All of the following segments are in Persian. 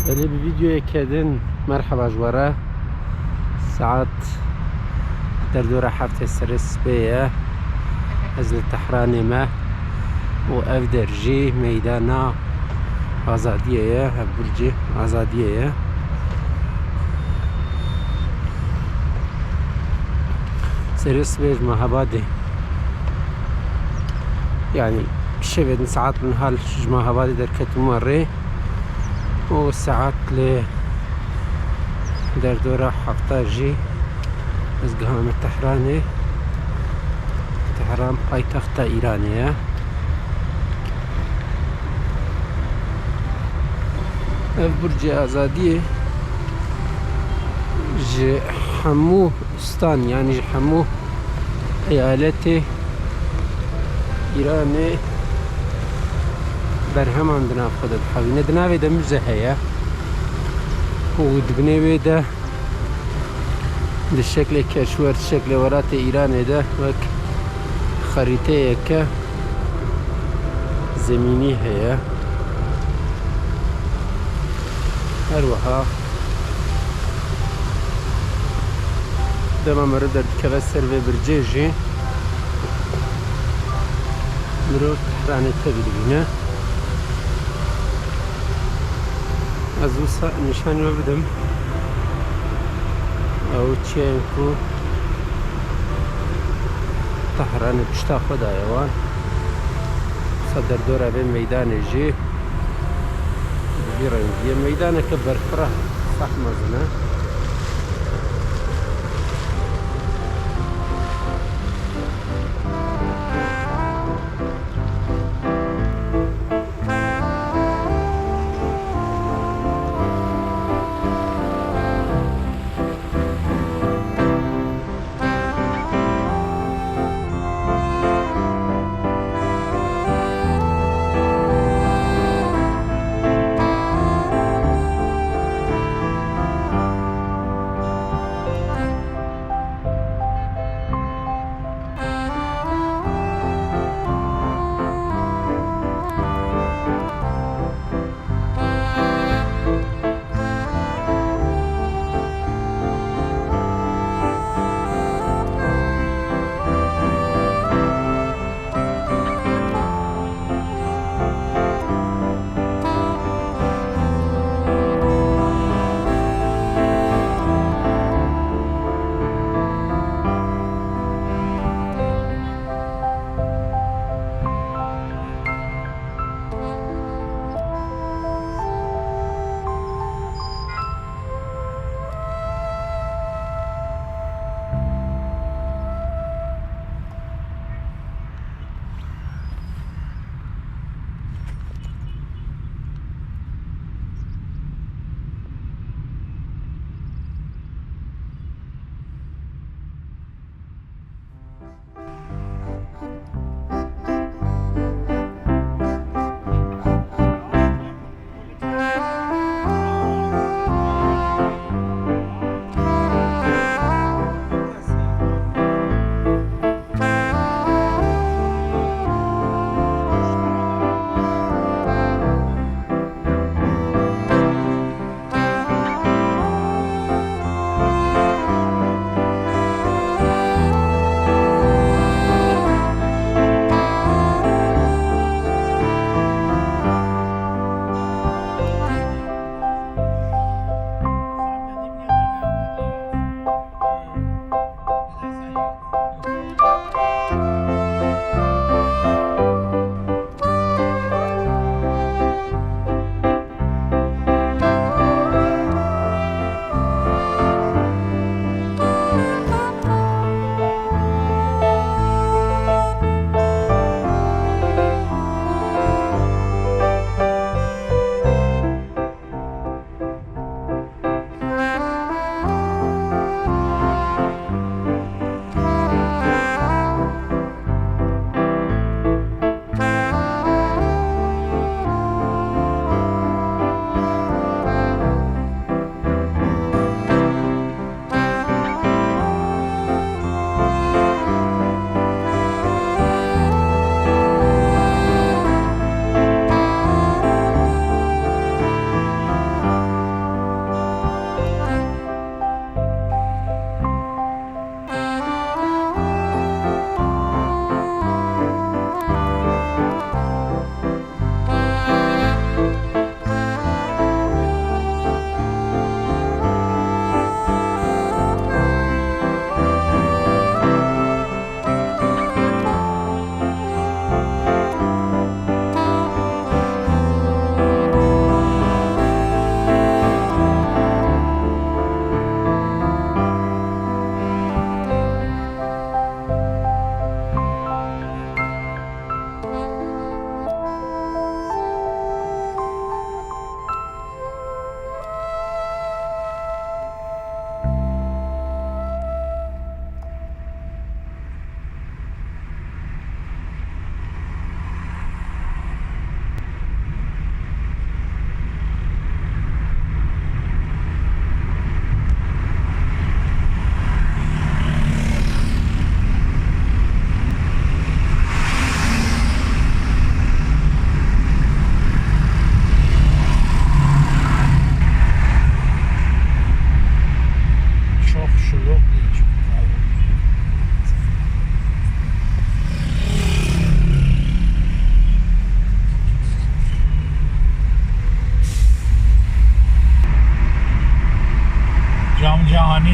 بله بفيديو كادن مرحبا جوارا ساعات در دورة حفت السرس بيه ازل التحراني ما و درجي ميدانا آزادية برجي آزادية سرس بيه مهبادي يعني شبه ساعات من هالمهبادي در كتماري وساعات در دورة حفتا جي از قهام التحراني تهران پایتخت ایرانیه اف برج آزادیه جي حمو استان يعني جي حمو ايالات ایراني برهم عندنا خود الحوينة دناوي دا مجزهية ودبنيوي دا الشكل كشوار الشكل ورات ايراني دا وك خريطة يكا زميني هي هروها دما مرد كفسر في برجيجي نروح تحراني تبدينا ازوسا نشان وبدم او تشينكو تحراني بشتا خدا يوان صدر دورة بين ميدان جي بيرنجية ميدان كبر فرح صح مزنا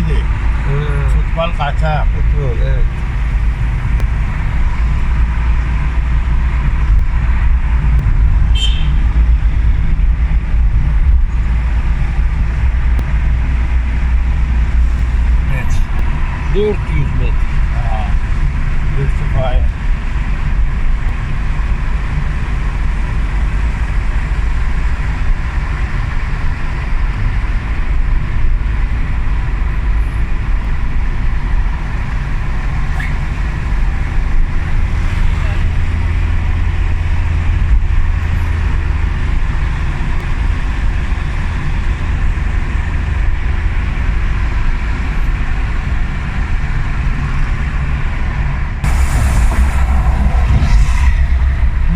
Madrid'e. Futbol Katar. Futbol, evet. Evet. 400 metre. İrtifaya.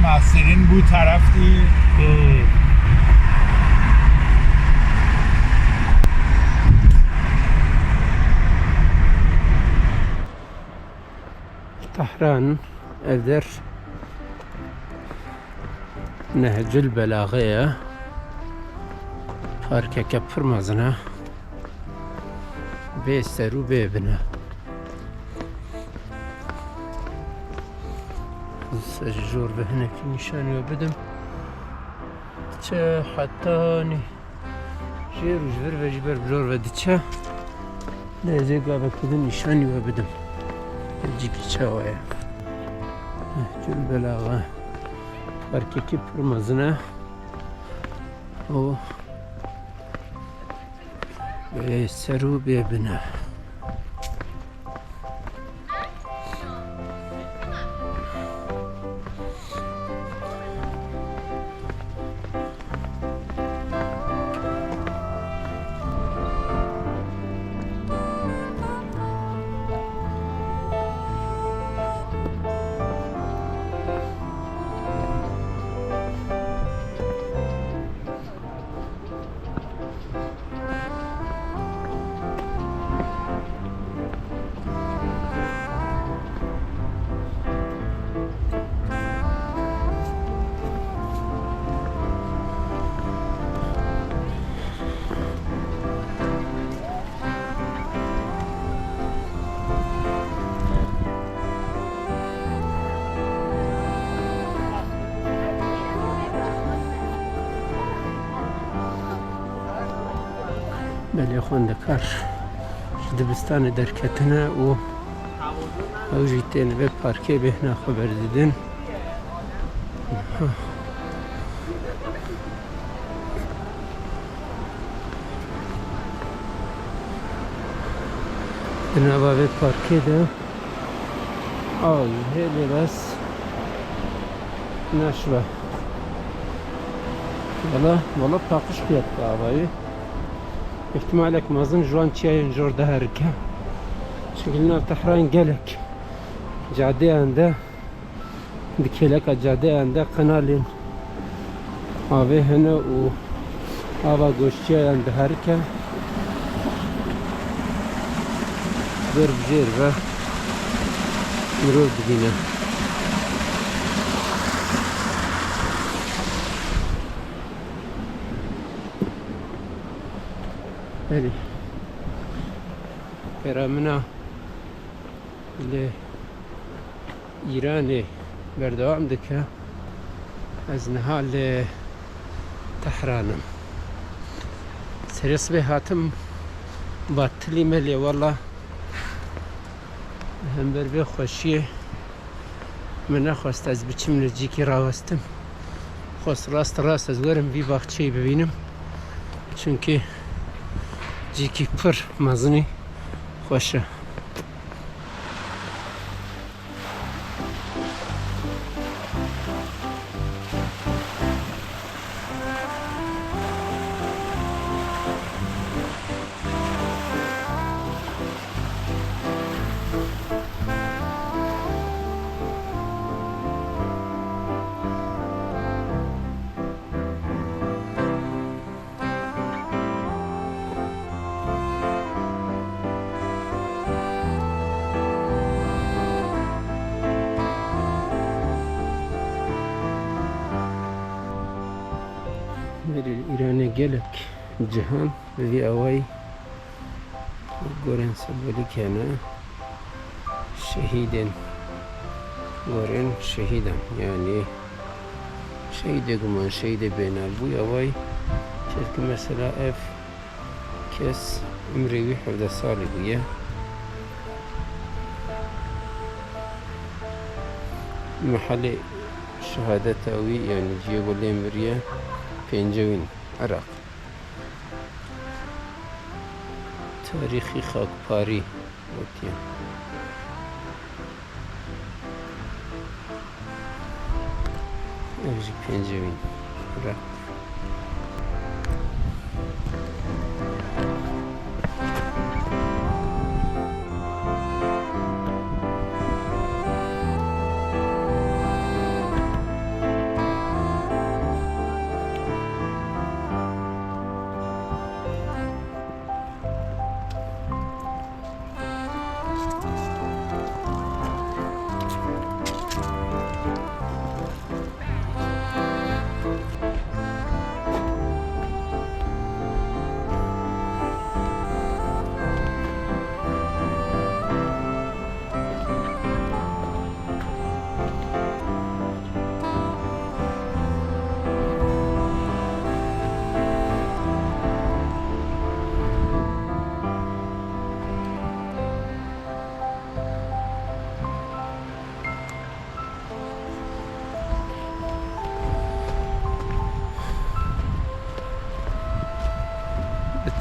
Nasır'ın bu taraf değil. طهران أذر نهج البلاغية فاركة كبر مزنا بيسترو بيبنا الجور بهنا في نشان وبدم تا حتاني جير وجبر وجبر بجور وديتشا لازم قابل كده نشاني وبدم جيكي چاوية نهج البلاغة فاركة كبر مزنا و بيسترو بيبنا بله خوندکار دبستان درکتنه و او جیتین به پارکی بهنا خبر دیدن دنبا به پارکی ده آی هلی بس نشوه والا پاکش بیاد که آبایی احتمالك مازن جوان تشاين جور دهركه شكلنا طهران قلك جادي عنده دكيلك جادي عنده قنالين هذا هنا و هذا قوشتي عند هركه ضرب جيربه مرور بدينا بله برامنا لإيران بردوام دكه از نهال طهرانم سرس به هاتم باطلی ملی والله هم بر به خوشیه من نخواست از بچم نزدیکی راوستم خواست راست از ورم بی باغچه‌ای ببینم چونکه جیکی پر مزنی خوشه إيران قالك جهان في أواي گورن سبولی کنه شهیدن گورن شهیدن یعنی شهید گمان شهید بینال بوی اوای چرک مثلا اف کس عمری 17 سالی بویه محل شهادت اوی یعنی جیبو لیمریه پنجوین عراق تاریخی خاکپاری بودیم اوجی پنجوین عراق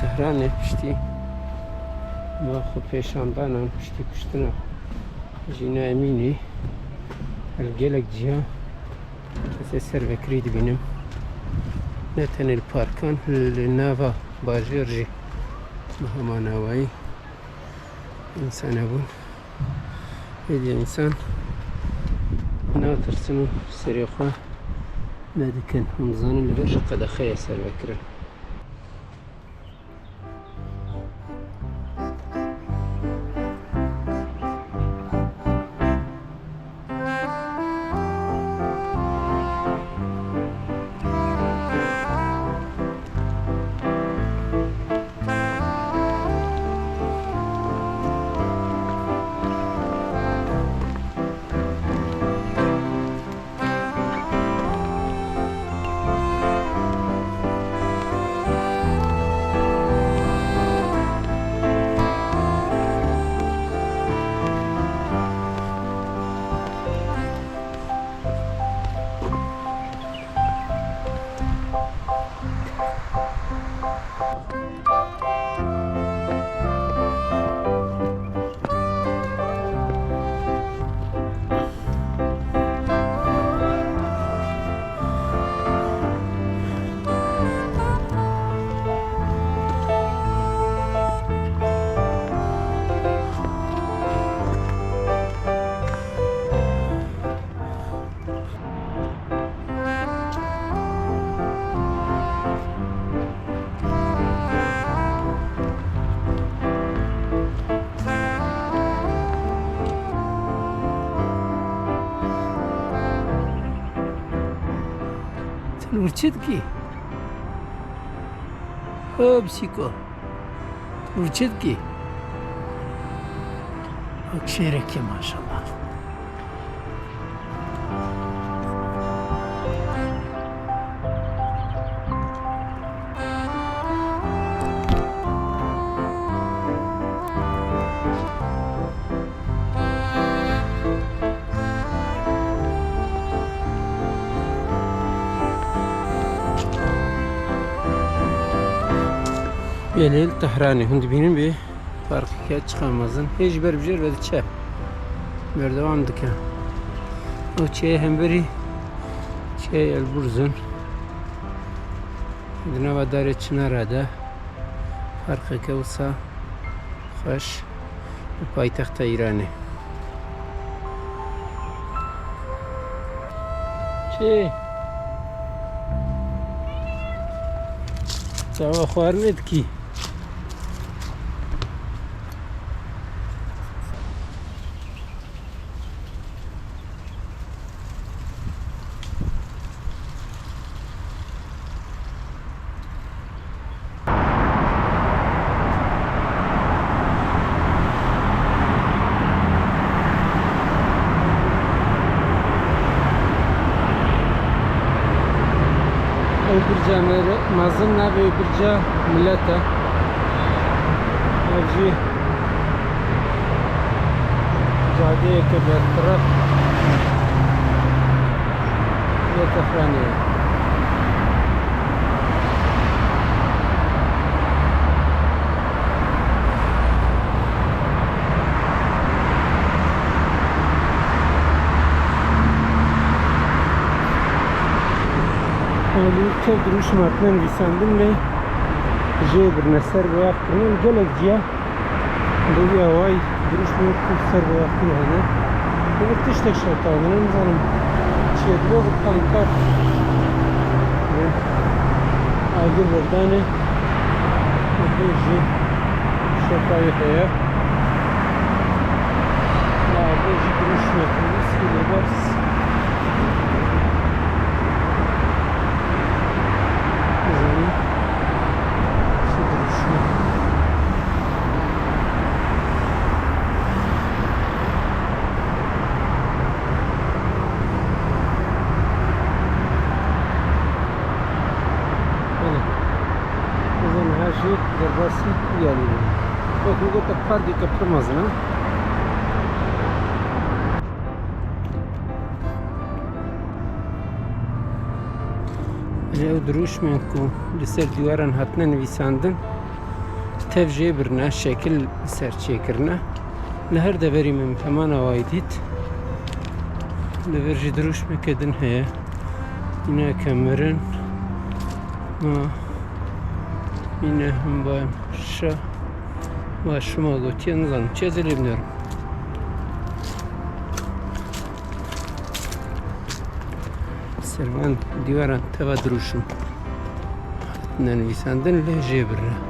تهران پشتی ما خو پیشاندانم پشتی پشتنا جینا امینی هلگلک جیا کسی سر وکری دبینم نه تنها الپارکان لناوا باجر جی مهمان هوایی انسان هبون هیدی انسان ناترسنو سری خواه ندکن همزانو لبرش قد خیه سر وکره Urchitki. Hopsiko. Urchitki. Akşereki maşallah. Yelil Tehrani hund binin bir farkı çıkamazın. Hiç berbjer ve çe. Merdiven dike. O çe hem biri çe el burzun. Dina ve dare çınarada farkı kevsa خوش پایتخت ایرانه. چی؟ توا خوارنت کی؟ Öbürce mazın ne ve öbürce millete. Evci cadeye kadar taraf yatafraniye. Çok duruş matnen visandım ve bir neser ve yaptığım gelecekçe bu havay duruş mu ser ve yaptığım yani bu tiştek şartlarının zanım çiğdilo bu tankar ve aygır verdane bu şartları heye bu duruş matnen silebers dervasi yani. Bakın bu da pardi kapırmaz ne? Ev duruş mu ku liser divaran hatne nivîsandin tevcih birine şekil ser çekirne li her deverî min heman awaydît li ver jî duruş mekedin heye yine kemerin yine hem başıma gotiyen zan çezelim diyorum. Servan divaran teva duruşum. Nenvisandın lejebirine.